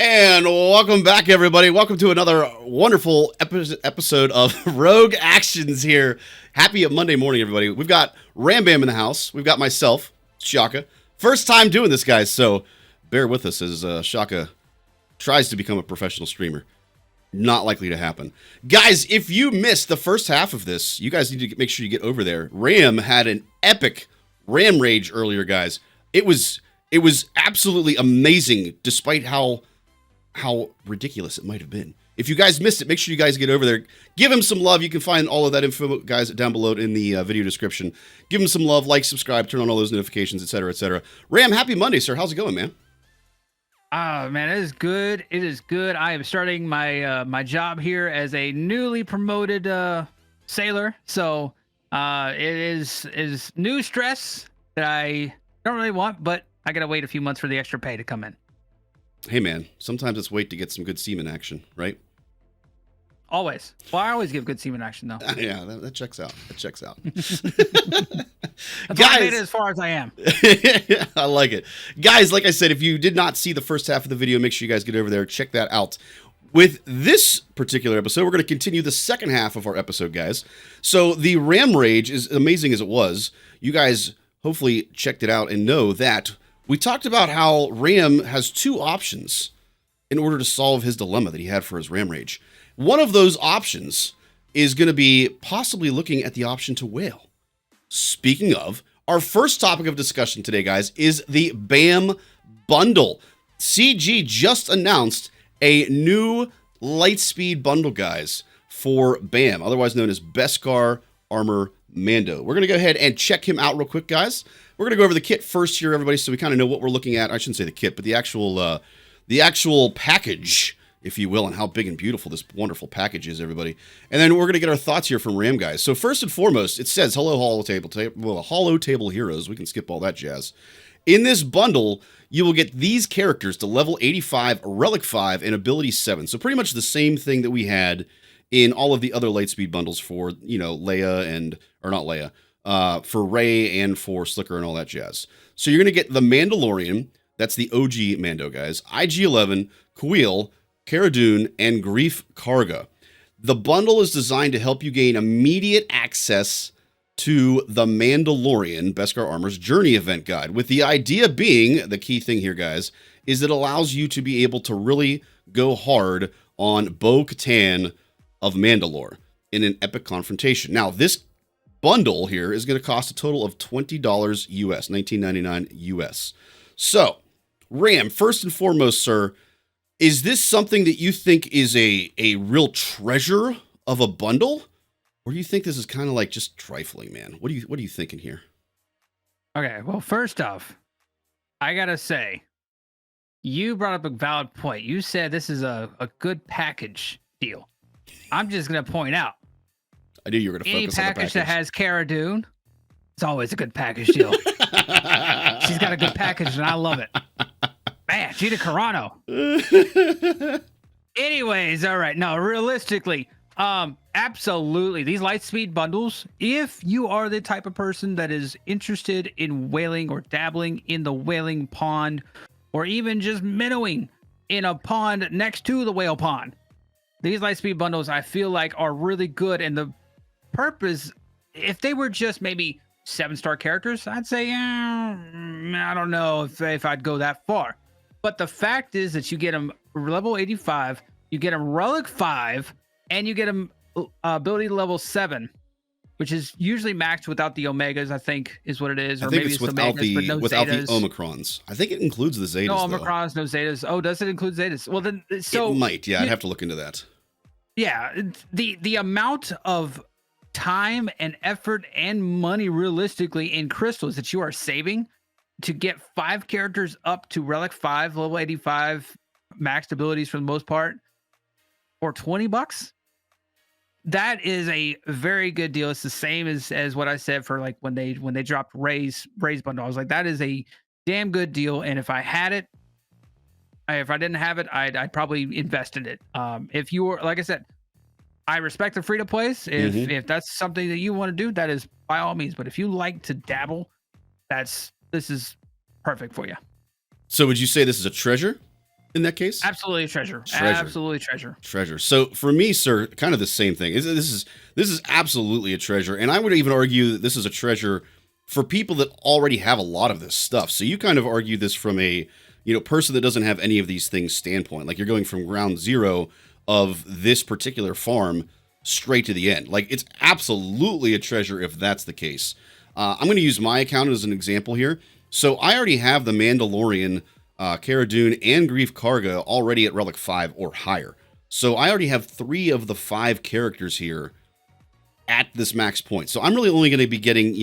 And welcome back, everybody. Welcome to another wonderful episode of Rogue Actions here. Happy Monday morning, everybody. We've got Ram Bam in the house. We've got myself, Shaka. First time doing this, guys, so bear with us as Shaka tries to become a professional streamer. Not likely to happen. Guys, if you missed the first half of this, you guys need to make sure you get over there. Ram had an epic Ram Rage earlier, guys. It was absolutely amazing, despite how ridiculous it might have been. If you guys missed it, make sure you guys get over there. Give him some love. You can find all of that info, guys, down below in the video description. Give him some love, like, subscribe, turn on all those notifications, etc., etc. Ram, happy Monday, sir. How's it going, man? Man, it is good. It is good. I am starting my my job here as a newly promoted sailor. So it is new stress that I don't really want, but I gotta wait a few months for the extra pay to come in. Hey, man, sometimes it's wait to get some good semen action, right? Always. Well, I always give good semen action, though. Yeah, that checks out. That checks out. That's why I made it as far as I am. I like it. Guys, like I said, if you did not see the first half of the video, make sure you guys get over there. Check that out. With this particular episode, we're going to continue the second half of our episode, guys. So the Ram Rage, is amazing as it was, you guys hopefully checked it out and know that we talked about how Ram has two options in order to solve his dilemma that he had for his Ram Rage. One of those options is going to be possibly looking at the option to whale. Speaking of, our first topic of discussion today, guys, is the BAM bundle. CG just announced a new Lightspeed bundle, guys, for BAM, otherwise known as Beskar Armor Mando. We're going to go ahead and check him out real quick, guys. We're going to go over the kit first here, everybody, so we kind of know what we're looking at. I shouldn't say the kit, but the actual package, if you will, and how big and beautiful this wonderful package is, everybody. And then we're going to get our thoughts here from Ram, guys. So first and foremost, it says, hello, Holo Table Heroes. We can skip all that jazz. In this bundle, you will get these characters to level 85, Relic 5, and Ability 7. So pretty much the same thing that we had in all of the other Lightspeed bundles for, you know, for Rey and for Slicker and all that jazz. So you're going to get the Mandalorian, that's the OG Mando, guys, IG-11, Kuiil, Cara Dune, and Greef Karga. The bundle is designed to help you gain immediate access to the Mandalorian Beskar Armor's Journey Event Guide, with the idea being, the key thing here, guys, is it allows you to be able to really go hard on Bo-Katan of Mandalore in an epic confrontation. Now, this bundle here is going to cost a total of $20 US, $19.99 US. So, Ram, first and foremost, sir, is this something that you think is a real treasure of a bundle? Or do you think this is kind of like just trifling, man? What are you thinking here? Okay, well, first off, I gotta say, you brought up a valid point. You said this is a good package deal. I'm just gonna point out, I knew you were going to focus on the package. Any package that has Cara Dune, it's always a good package deal. She's got a good package, and I love it. Man, Gina Carano. Anyways, all right. No, realistically, absolutely. These Lightspeed bundles, if you are the type of person that is interested in whaling or dabbling in the whaling pond, or even just minnowing in a pond next to the whale pond, these Lightspeed bundles, I feel like, are really good. And the purpose, if they were just maybe 7-star characters, I'd say, I don't know if I'd go that far. But the fact is that you get them level 85, you get them Relic 5, and you get them ability level 7, which is usually maxed without the Omegas, I think is what it is. Or maybe it's without Omegas, without the Omicrons. I think it includes the Zetas. No Omicrons, though. No Zetas. Oh, does it include Zetas? Well, then, so it might. Yeah, I'd have to look into that. Yeah, the amount of time and effort and money realistically in crystals that you are saving to get 5 characters up to Relic 5, level 85, maxed abilities for the most part, for $20, that is a very good deal. It's the same as what I said for like when they dropped Ray's bundle. I was like, that is a damn good deal. And if I had it, if I didn't have it, I'd probably invest in it. If you were, like I said, I respect the free to plays. If that's something that you want to do, that is by all means. But if you like to dabble, this is perfect for you. So would you say this is a treasure? in that case? Absolutely a treasure. Treasure. Absolutely treasure. Treasure. So for me, sir, kind of the same thing. This is absolutely a treasure, and I would even argue that this is a treasure for people that already have a lot of this stuff. So you kind of argue this from a person that doesn't have any of these things standpoint. Like you're going from ground zero of this particular farm straight to the end. Like it's absolutely a treasure if that's the case. I'm going to use my account as an example here. So I already have the Mandalorian, Cara Dune, and Grief Karga already at Relic 5 or higher. So I already have 3 of the 5 characters here at this max point. So I'm really only going to be getting,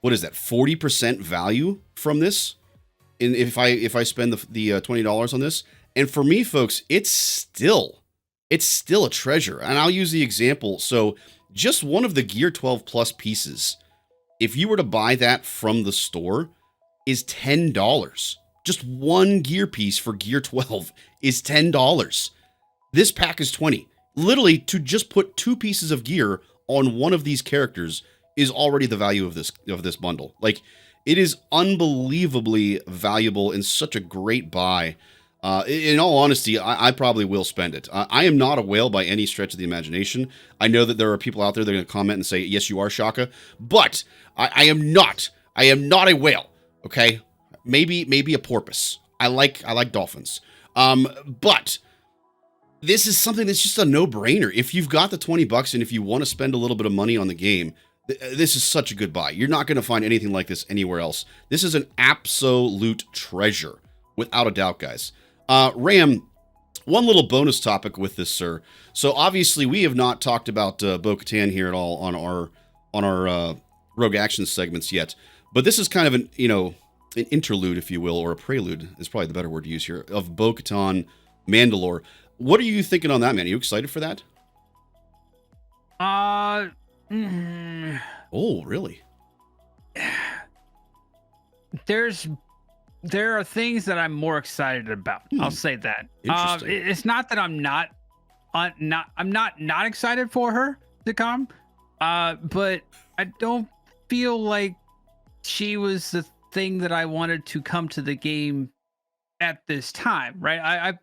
what is that, 40% value from this? If I spend the $20 on this. And for me, folks, it's still a treasure. And I'll use the example. So just one of the Gear 12 Plus pieces, if you were to buy that from the store, is $10. Just one gear piece for Gear 12 is $10. This pack is $20. Literally, to just put 2 pieces of gear on one of these characters is already the value of this bundle. Like, it is unbelievably valuable and such a great buy. In all honesty, I probably will spend it. I am not a whale by any stretch of the imagination. I know that there are people out there that are going to comment and say, yes, you are, Shaka. But I am not. I am not a whale. Okay? Maybe a porpoise. I like dolphins. But this is something that's just a no-brainer. If you've got the $20 and if you want to spend a little bit of money on the game, this is such a good buy. You're not going to find anything like this anywhere else. This is an absolute treasure, without a doubt, guys. Ram, one little bonus topic with this, sir. So obviously we have not talked about Bo-Katan here at all on our Rogue Actions segments yet, but this is kind of an interlude, if you will, or a prelude is probably the better word to use here, of Bo-Katan Mandalore. What are you thinking on that, man? Are you excited for that? Oh, really? There are things that I'm more excited about. I'll say that. Interesting. It's not that I'm not excited for her to come, but I don't feel like she was the thing that I wanted to come to the game at this time, right?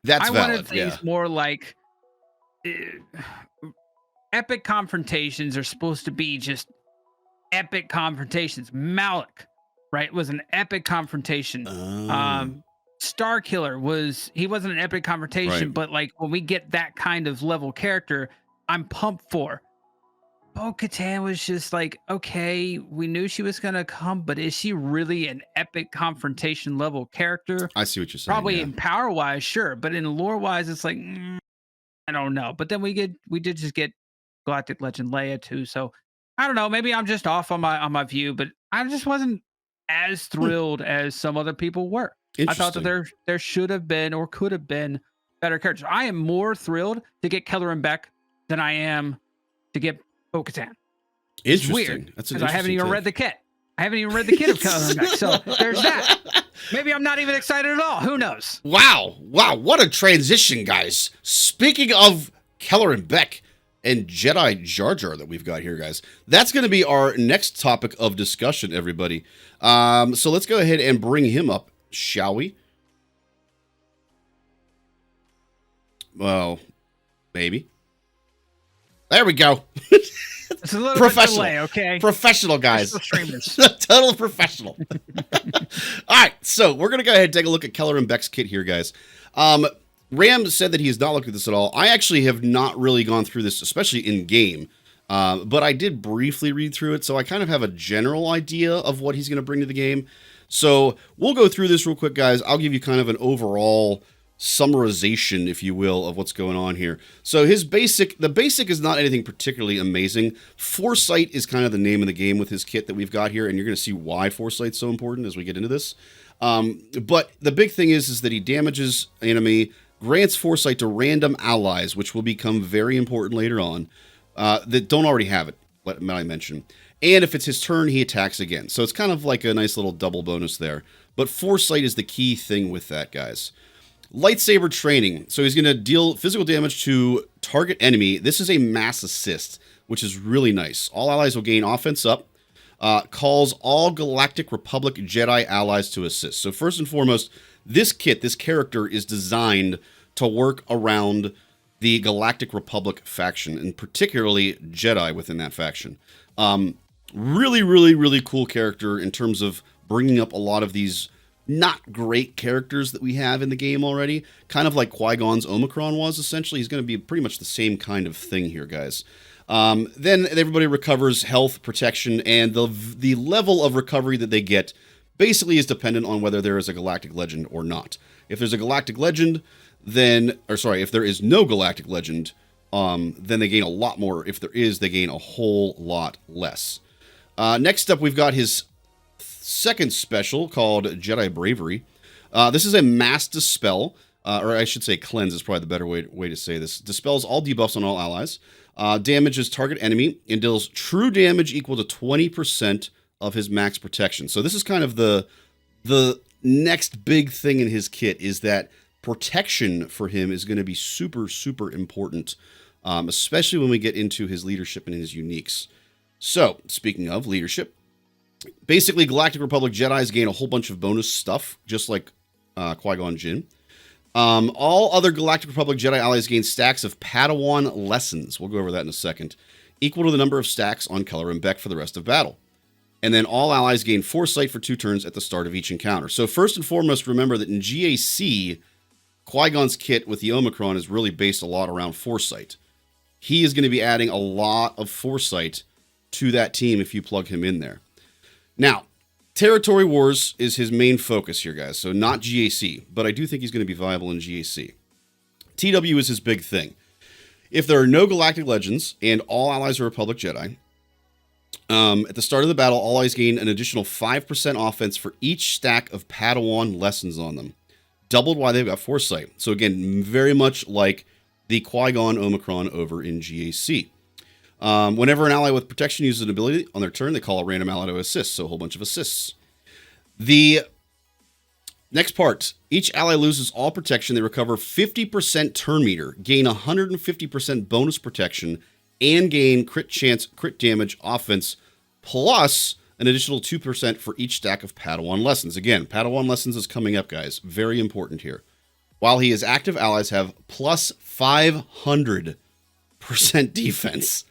That's I valid, wanted things more like epic confrontations are supposed to be just epic confrontations. Malik, right, was an epic confrontation. Starkiller wasn't an epic confrontation, Right. but like when we get that kind of level character, I'm pumped for. Bo-Katan was just like, okay, we knew she was gonna come, but is she really an epic confrontation level character? I see what you're saying. Probably yeah. in power wise, sure, but in lore wise, it's like I don't know. But then we did just get Galactic Legend Leia too, so I don't know. Maybe I'm just off on my view, but I just wasn't as thrilled as some other people were. I thought that there should have been or could have been better characters. I am more thrilled to get Kelleran back than I am to get Bo-Katan. It's Interesting. weird That's because I haven't even read the kit. I haven't even read the kit of Kelleran back. So there's that. Maybe I'm not even excited at all. Who knows? Wow. What a transition, guys. Speaking of Kelleran Beck and Jedi Jar Jar that we've got here, guys, that's going to be our next topic of discussion, everybody. So let's go ahead and bring him up, shall we? Well, maybe. There we go. It's a little bit delay, okay? Professional, guys. Streamers. Total professional. All right, so we're going to go ahead and take a look at Kelleran Beck's kit here, guys. Ram said that he has not looked at this at all. I actually have not really gone through this, especially in game. But I did briefly read through it, so I kind of have a general idea of what he's going to bring to the game. So we'll go through this real quick, guys. I'll give you kind of an overall summarization, if you will, of what's going on here. So the basic is not anything particularly amazing. Foresight is kind of the name of the game with his kit that we've got here, and you're going to see why Foresight's so important as we get into this. But the big thing is that he damages enemy, grants Foresight to random allies, which will become very important later on, that don't already have it, let I mention. And if it's his turn, he attacks again. So it's kind of like a nice little double bonus there. But Foresight is the key thing with that, guys. Lightsaber training. So he's going to deal physical damage to target enemy. This is a mass assist, which is really nice. All allies will gain offense up. calls all Galactic Republic Jedi allies to assist. So first and foremost, this kit, this character, is designed to work around the Galactic Republic faction, and particularly Jedi within that faction. Really, really, really cool character in terms of bringing up a lot of these not great characters that we have in the game already. Kind of like Qui-Gon's Omicron was, essentially. He's going to be pretty much the same kind of thing here, guys. Then everybody recovers health, protection, and the level of recovery that they get basically is dependent on whether there is a Galactic Legend or not. If there's a Galactic Legend, then, or sorry, if there is no Galactic Legend, then they gain a lot more. If there is, they gain a whole lot less. Next up, we've got his second special called Jedi Bravery. This is a mass dispel, or I should say cleanse is probably the better way to say this. Dispels all debuffs on all allies. Damages target enemy and deals true damage equal to 20% of his max protection. So this is kind of the next big thing in his kit, is that protection for him is going to be super, super important, especially when we get into his leadership and his uniques. So, speaking of leadership, basically Galactic Republic Jedis gain a whole bunch of bonus stuff, just like Qui-Gon Jinn. All other Galactic Republic Jedi allies gain stacks of Padawan lessons. We'll go over that in a second. Equal to the number of stacks on Kelleran Beck for the rest of battle. And then all allies gain Foresight for 2 turns at the start of each encounter. So first and foremost, remember that in GAC, Qui-Gon's kit with the Omicron is really based a lot around Foresight. He is going to be adding a lot of Foresight to that team if you plug him in there. Now, Territory Wars is his main focus here, guys, so not GAC, but I do think he's going to be viable in GAC. TW is his big thing. If there are no Galactic Legends and all allies are Republic Jedi, at the start of the battle, all allies gain an additional 5% offense for each stack of Padawan lessons on them, doubled while they've got Foresight. So again, very much like the Qui-Gon Omicron over in GAC. Whenever an ally with protection uses an ability on their turn, they call a random ally to assist, so a whole bunch of assists. The next part, each ally loses all protection. They recover 50% turn meter, gain 150% bonus protection, and gain crit chance, crit damage, offense, plus an additional 2% for each stack of Padawan lessons. Again, Padawan lessons is coming up, guys. Very important here. While he is active, allies have plus 500% defense.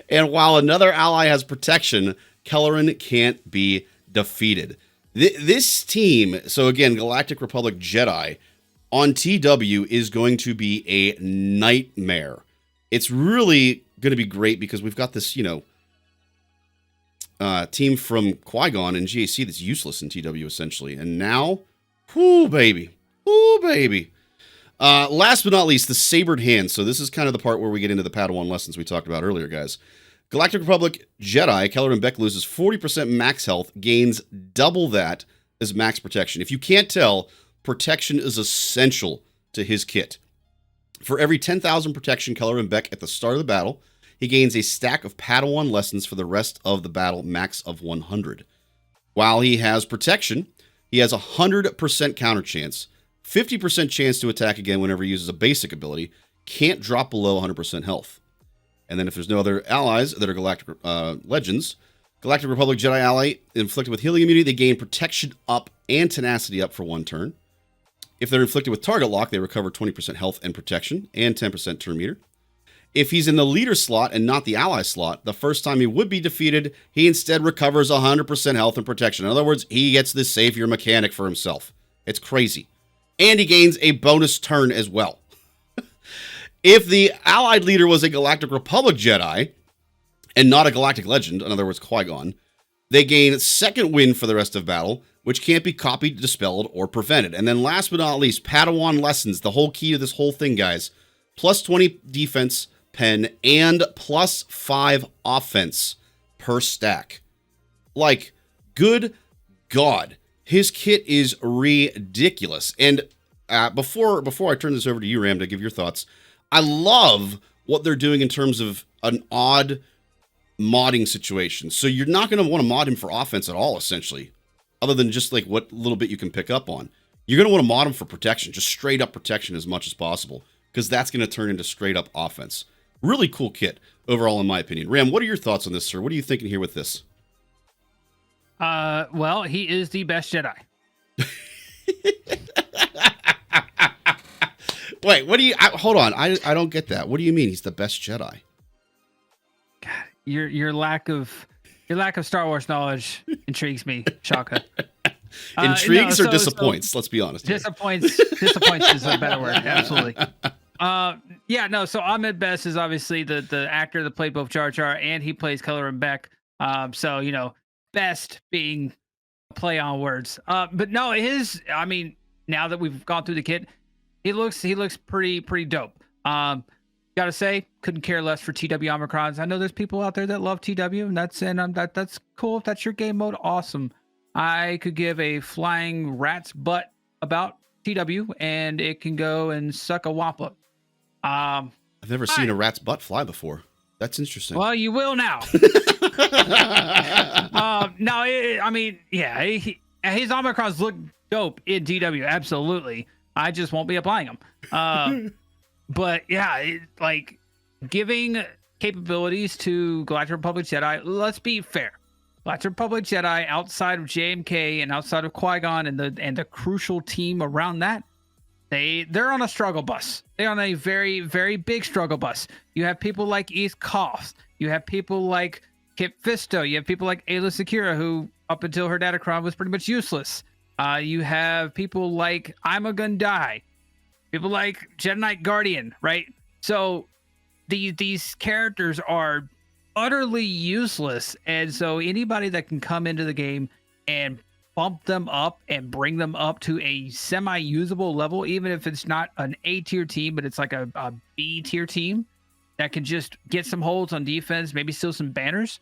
And while another ally has protection, Kelleran can't be defeated. This team, so again, Galactic Republic Jedi, on TW is going to be a nightmare. It's really going to be great because we've got this, team from Qui-Gon and GAC that's useless in TW, essentially. And now, whoo, baby. Whoo, baby. Last but not least, the Sabered Hand. So this is kind of the part where we get into the Padawan lessons we talked about earlier, guys. Galactic Republic Jedi, Kelleran Beck loses 40% max health, gains double that as max protection. If you can't tell, protection is essential to his kit. For every 10,000 protection Kelleran Beck at the start of the battle, he gains a stack of Padawan lessons for the rest of the battle, max of 100. While he has protection, he has a 100% counter chance, 50% chance to attack again whenever he uses a basic ability, can't drop below 100% health. And then if there's no other allies that are Galactic Legends, Galactic Republic Jedi ally inflicted with healing immunity, they gain protection up and tenacity up for 1 turn. If they're inflicted with target lock, they recover 20% health and protection and 10% turn meter. If he's in the leader slot and not the ally slot, the first time he would be defeated, he instead recovers 100% health and protection. In other words, he gets this savior mechanic for himself. It's crazy. And he gains a bonus turn as well. If the allied leader was a Galactic Republic Jedi and not a Galactic Legend, in other words, Qui-Gon, they gain second wind for the rest of battle, which can't be copied, dispelled, or prevented. And then last but not least, Padawan lessons, the whole key to this whole thing, guys. Plus 20 defense, pen, and plus 5 offense per stack. Like, good God, his kit is ridiculous. And before I turn this over to you, Ram, to give your thoughts, I love what they're doing in terms of an odd modding situation. So you're not going to want to mod him for offense at all, essentially, other than just like what little bit you can pick up on. You're going to want to mod him for protection, just straight up protection as much as possible, because that's going to turn into straight up offense. Really cool kit overall, in my opinion. Ram, what are your thoughts on this, sir? What are you thinking here with this? Well, he is the best Jedi. Wait, what do you? Hold on, I don't get that. What do you mean he's the best Jedi? God, your lack of Star Wars knowledge intrigues me, Shaka. Intrigues or disappoints? Let's be honest. Disappoints. Disappoints is a better word. Absolutely. Yeah, no. So Ahmed Best is obviously the actor that played both Jar Jar, and he plays Kelleran Beck. So Best being a play on words. But no, I mean, now that we've gone through the kit, he looks pretty dope. Gotta say, couldn't care less for TW Omicrons. I know there's people out there that love TW, and that's cool. If that's your game mode, awesome. I could give a flying rat's butt about TW, and it can go and suck a wampa. I've never seen a rat's butt fly before. That's interesting. Well, you will now. No, I mean, yeah, his Omicrons look dope in TW, absolutely. I just won't be applying them. But yeah, like giving capabilities to Galactic Republic Jedi. Let's be fair. Galactic Republic Jedi, outside of JMK and outside of Qui-Gon and the crucial team around that, they're on a struggle bus. They're on a very, very big struggle bus. You have people like East Koth. You have people like Kit Fisto. You have people like Ayla Secura, who up until her Datacron was pretty much useless. You have people like I'm a Gun Die. People like Jedi Knight Guardian, right? So these characters are utterly useless, and so anybody that can come into the game and bump them up and bring them up to a semi-usable level, even if it's not an A tier team, but it's like a B tier team that can just get some holds on defense, maybe steal some banners.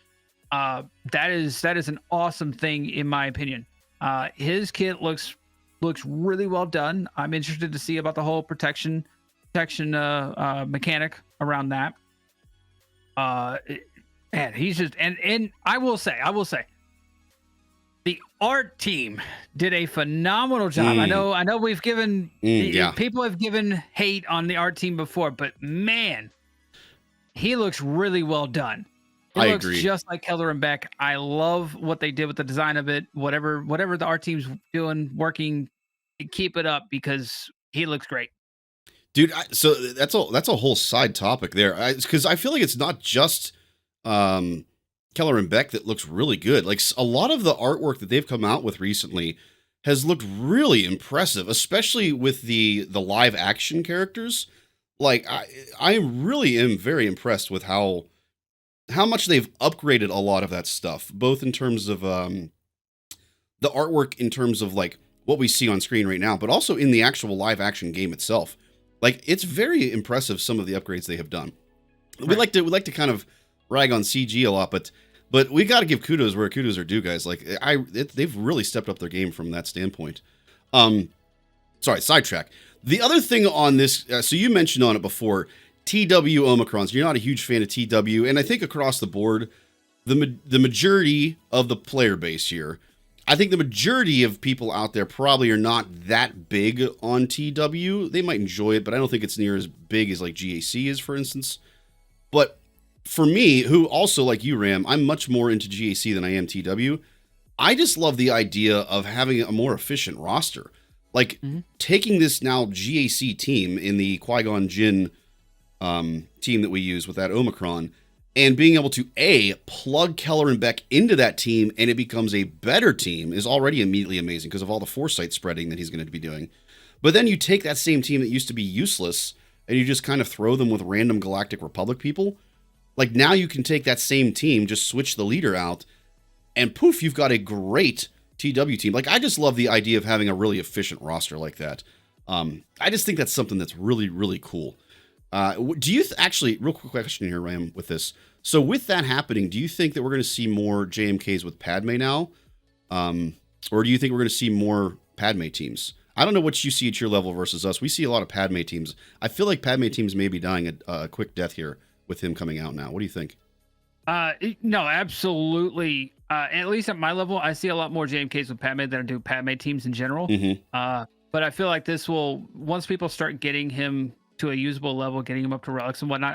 That is an awesome thing in my opinion. His kit looks really well done. I'm interested to see about the whole protection mechanic around that. And he's just and I will say the art team did a phenomenal job. I know we've given people have given hate on the art team before, but man, he looks really well done. I looks agree. Just like Kelleran Beck. I love what they did with the design of it. Whatever the art team's doing, working, keep it up because he looks great. Dude, so that's a whole side topic there. Because I feel like it's not just Kelleran Beck that looks really good. Like a lot of the artwork that they've come out with recently has looked really impressive, especially with the live action characters. Like I really am very impressed with how much they've upgraded a lot of that stuff, both in terms of the artwork, in terms of like what we see on screen right now, but also in the actual live action game itself. Like it's very impressive, some of the upgrades they have done. Right. We like to kind of rag on CG a lot, but we got to give kudos where kudos are due, guys. Like they've really stepped up their game from that standpoint. Sorry, sidetrack. The other thing on this, so you mentioned on it before, TW Omicrons. You're not a huge fan of TW, and I think across the board, the majority of the player base here, I think the majority of people out there probably are not that big on TW. They might enjoy it, but I don't think it's near as big as like GAC is, for instance. But for me, who also like you, Ram, I'm much more into GAC than I am TW. I just love the idea of having a more efficient roster. Like taking this now GAC team in the Qui-Gon Jinn team that we use with that Omicron, and being able to plug Kelleran Beck into that team and it becomes a better team is already immediately amazing because of all the foresight spreading that he's going to be doing. But then you take that same team that used to be useless and you just kind of throw them with random Galactic Republic people. Like now you can take that same team, just switch the leader out, and poof, you've got a great TW team. Like I just love the idea of having a really efficient roster like that. I just think that's something that's really, really cool. Do you actually, real quick question here, Ram, with this. So with that happening, do you think that we're going to see more JMKs with Padme now? Or do you think we're going to see more Padme teams? I don't know what you see at your level versus us. We see a lot of Padme teams. I feel like Padme teams may be dying a quick death here with him coming out now. What do you think? No, absolutely. At least at my level, I see a lot more JMKs with Padme than I do Padme teams in general. But I feel like this will, once people start getting him to a usable level, getting him up to relics and whatnot,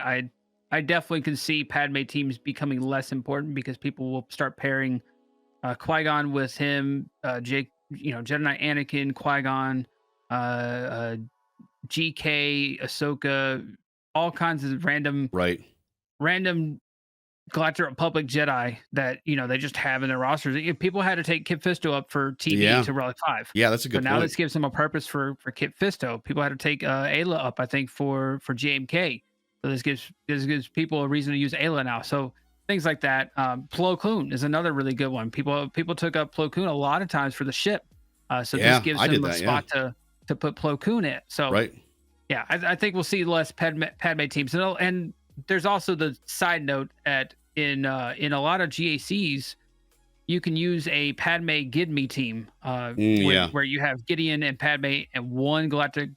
I definitely can see Padme teams becoming less important because people will start pairing Qui-Gon with him, Jake, Jedi Knight Anakin, Qui-Gon, GK, Ahsoka, all kinds of random Right. Galactic Republic Jedi that they just have in their rosters. People had to take Kit Fisto up for TV Yeah. to Relic 5. Yeah, that's a So good now point. this gives them a purpose for Kit Fisto. People had to take Ayla up, I think, for JMK. So this gives people a reason to use Ayla now. So things like that. Plo Koon is another really good one. People took up Plo Koon a lot of times for the ship. So Yeah, this gives I did them a that, spot to put Plo Koon in. So Right. yeah, I think we'll see less Padme teams. And there's also the side note in a lot of GACs, you can use a Padme Gidme team, Yeah. where you have Gideon and Padme and one galactic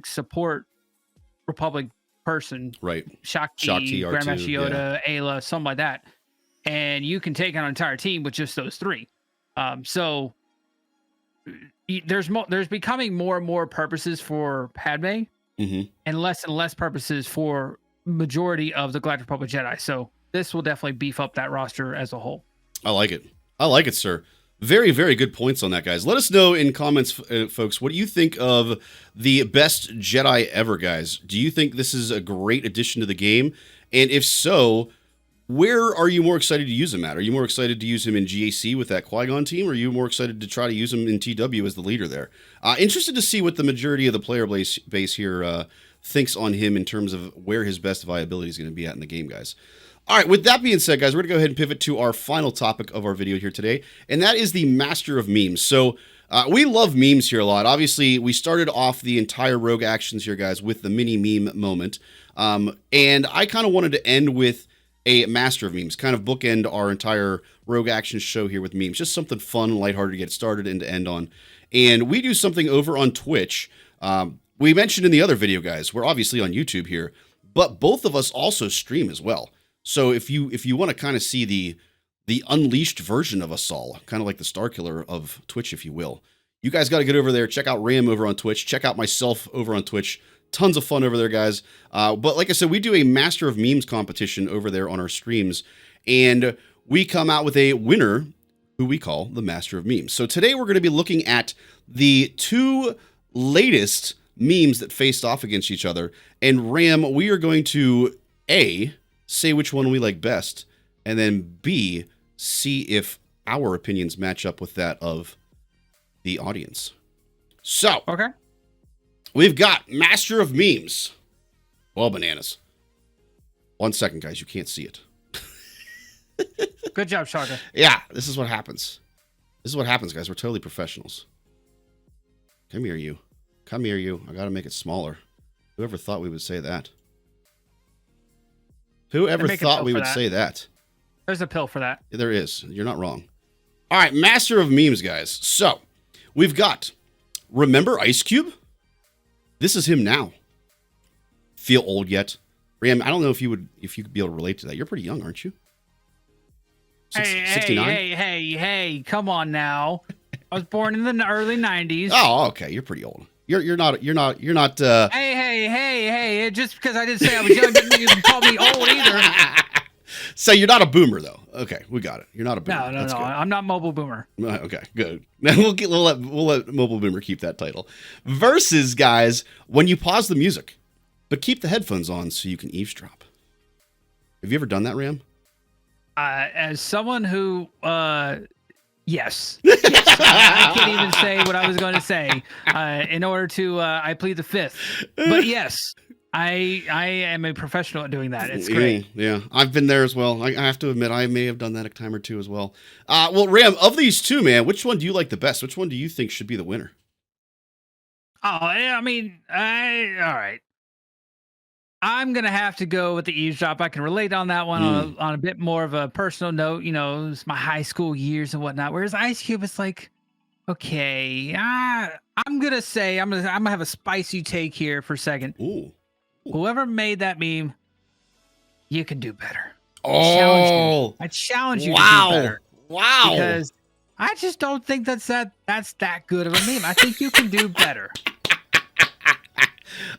support Republic person, Right. Shakti, R2, Grandmaster Yoda, Ayla, something like that, and you can take on an entire team with just those three. So there's becoming more and more purposes for Padme, Mm-hmm. and less purposes for majority of the Galactic Republic Jedi. So this will definitely beef up that roster as a whole. I like it, sir. Very, very good points on that, guys. Let us know in comments, folks, what do you think of the best Jedi ever, guys? Do you think this is a great addition to the game? And if so, where are you more excited to use him at? Are you more excited to use him in GAC with that Qui-Gon team, or are you more excited to try to use him in TW as the leader there? Interested to see what the majority of the player base here thinks on him in terms of where his best viability is going to be at in the game, guys. All right, with that being said, guys, we're going to go ahead and pivot to our final topic of our video here today, and that is the Master of Memes. So we love memes here a lot. Obviously, we started off the entire Rogue Actions here, guys, with the mini meme moment, and I kind of wanted to end with a Master of Memes, kind of bookend our entire Rogue Actions show here with memes. Just something fun, lighthearted to get started and to end on. And we do something over on Twitch. We mentioned in the other video, guys, we're obviously on YouTube here, but both of us also stream as well. So if you want to kind of see the unleashed version of us all, kind of like the Star Killer of Twitch, if you will, you guys got to get over there. Check out Ram over on Twitch. Check out myself over on Twitch. Tons of fun over there, guys. But like I said, we do a Master of Memes competition over there on our streams, and we come out with a winner who we call the Master of Memes. So today we're going to be looking at the two latest memes that faced off against each other. And Ram, we are going to A, say which one we like best, and then B, see if our opinions match up with that of the audience. So, Okay. we've got Master of Memes. Well, bananas. 1 second, guys. You can't see it. Good job, Shaka. Yeah, this is what happens. This is what happens, guys. We're totally professionals. Come here, you. Come here, you. I gotta make it smaller. Whoever thought we would say that? Whoever Make a thought pill we for would that. say that? There's a pill for that. There is. You're not wrong. All right, Master of Memes, guys. So, we've got, remember Ice Cube? This is him now. Feel old yet? Ram, I don't know if you could be able to relate to that. You're pretty young, aren't you? Hey, 69? hey, come on now. I was born in the early 90s. Oh, okay. You're pretty old. You're not Hey, just because I didn't say I was young doesn't mean you can call me old either. So you're not a boomer though. Okay, we got it. You're not a boomer. No. That's good. I'm not mobile boomer. Okay, good. We'll let Mobile Boomer keep that title. Versus, guys, when you pause the music, but keep the headphones on so you can eavesdrop. Have you ever done that, Ram? As someone who, yes. I can't even say what I was going to say. In order to, I plead the fifth. But yes, I am a professional at doing that. It's great. Yeah, I've been there as well. I have to admit, I may have done that a time or two as well. Well, Ram, of these two, man, which one do you like the best? Which one do you think should be the winner? Oh, yeah, I mean, all right. I'm gonna have to go with the eavesdrop. I can relate on that one on a bit more of a personal note. It's my high school years and whatnot. Whereas Ice Cube, it's like, okay, I'm gonna say I'm gonna have a spicy take here for a second. Ooh. Whoever made that meme, you can do better. Oh, I challenge you wow. to do better. Wow. Because I just don't think that's that good of a meme. I think you can do better.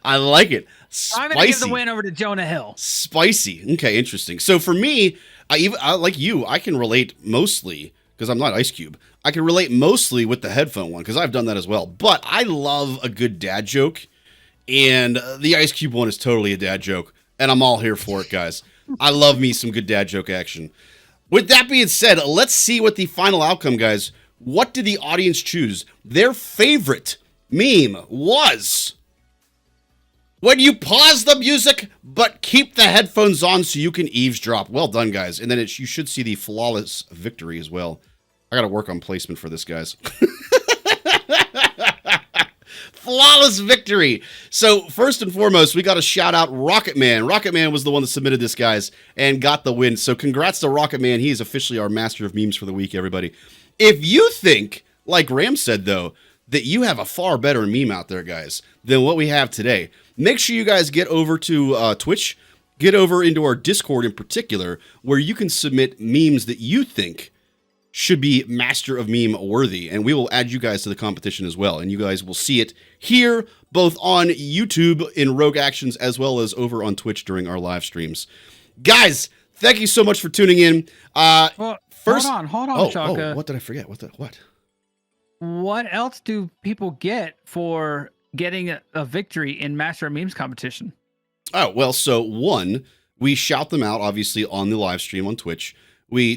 I like it. Spicy. I'm going to give the win over to Jonah Hill. Spicy. Okay, interesting. So for me, I like you. I can relate mostly because I'm not Ice Cube. I can relate mostly with the headphone one because I've done that as well. But I love a good dad joke, and the Ice Cube one is totally a dad joke, and I'm all here for it, guys. I love me some good dad joke action. With that being said, let's see what the final outcome, guys. What did the audience choose? Their favorite meme was when you pause the music, but keep the headphones on so you can eavesdrop. Well done, guys. And then you should see the flawless victory as well. I got to work on placement for this, guys. Flawless victory. So first and foremost, we got to shout out Rocket Man. Rocket Man was the one that submitted this, guys, and got the win. So congrats to Rocket Man. He is officially our master of memes for the week, everybody. If you think, like Ram said, though, that you have a far better meme out there, guys, than what we have today, make sure you guys get over to Twitch, get over into our Discord in particular, where you can submit memes that you think should be Master of Meme worthy, and we will add you guys to the competition as well, and you guys will see it here, both on YouTube in Rogue Actions, as well as over on Twitch during our live streams. Guys, thank you so much for tuning in. Well, First, hold on, Chaka. What did I forget? What? What else do people get for getting a victory in Master of Memes competition? Oh, well, so one, we shout them out, obviously, on the live stream on Twitch.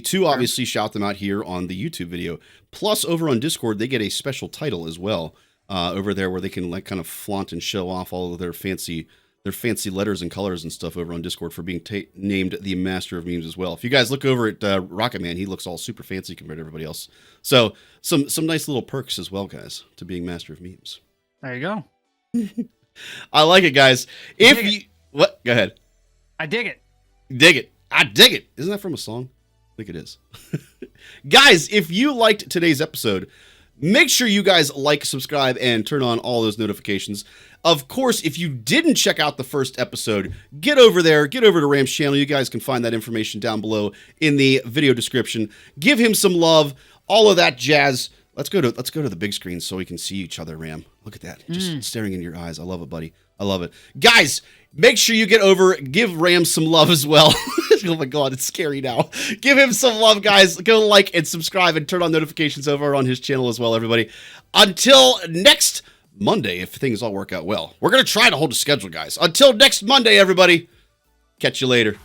Two, obviously, shout them out here on the YouTube video. Plus, over on Discord, they get a special title as well over there where they can like kind of flaunt and show off all of their fancy letters and colors and stuff over on Discord for being named the Master of Memes as well. If you guys look over at Rocket Man, he looks all super fancy compared to everybody else. So some nice little perks as well, guys, to being Master of Memes. There you go. I like it, guys. What? Go ahead. I dig it. Dig it. I dig it. Isn't that from a song? I think it is. Guys, if you liked today's episode, make sure you guys like, subscribe, and turn on all those notifications. Of course, if you didn't check out the first episode, get over there. Get over to Ram's channel. You guys can find that information down below in the video description. Give him some love. All of that jazz. Let's go to the big screen so we can see each other, Ram. Look at that. Just staring into your eyes. I love it, buddy. I love it. Guys, make sure you get over, give Ram some love as well. Oh my God, it's scary now. Give him some love, guys. Go like and subscribe and turn on notifications over on his channel as well, everybody. Until next Monday, if things all work out well. We're going to try to hold a schedule, guys. Until next Monday, everybody. Catch you later.